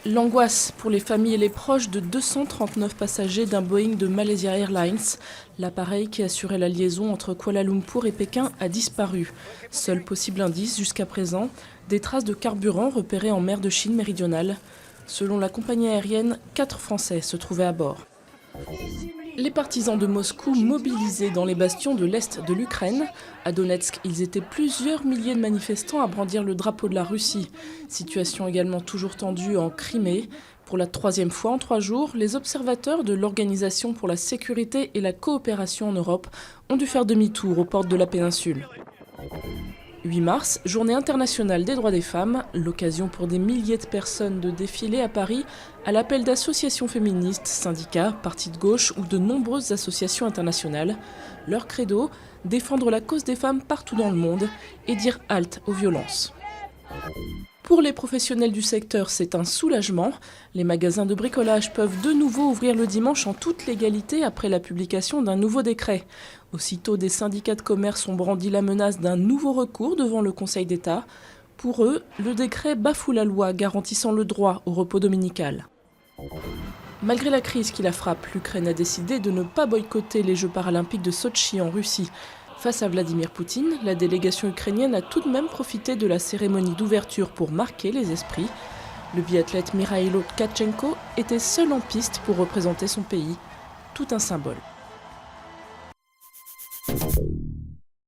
L'angoisse pour les familles et les proches de 239 passagers d'un Boeing de Malaysia Airlines. L'appareil qui assurait la liaison entre Kuala Lumpur et Pékin a disparu. Seul possible indice jusqu'à présent, des traces de carburant repérées en mer de Chine méridionale. Selon la compagnie aérienne, 4 Français se trouvaient à bord. Les partisans de Moscou mobilisés dans les bastions de l'Est de l'Ukraine. À Donetsk, ils étaient plusieurs milliers de manifestants à brandir le drapeau de la Russie. Situation également toujours tendue en Crimée. Pour la 3e fois en 3 jours, les observateurs de l'Organisation pour la sécurité et la coopération en Europe ont dû faire demi-tour aux portes de la péninsule. 8 mars, journée internationale des droits des femmes, l'occasion pour des milliers de personnes de défiler à Paris à l'appel d'associations féministes, syndicats, partis de gauche ou de nombreuses associations internationales. Leur credo, défendre la cause des femmes partout dans le monde et dire halte aux violences. Pour les professionnels du secteur, c'est un soulagement. Les magasins de bricolage peuvent de nouveau ouvrir le dimanche en toute légalité après la publication d'un nouveau décret. Aussitôt, des syndicats de commerce ont brandi la menace d'un nouveau recours devant le Conseil d'État. Pour eux, le décret bafoue la loi garantissant le droit au repos dominical. Malgré la crise qui la frappe, l'Ukraine a décidé de ne pas boycotter les Jeux paralympiques de Sotchi en Russie. Face à Vladimir Poutine, la délégation ukrainienne a tout de même profité de la cérémonie d'ouverture pour marquer les esprits. Le biathlète Mikhailo Tkatchenko était seul en piste pour représenter son pays. Tout un symbole.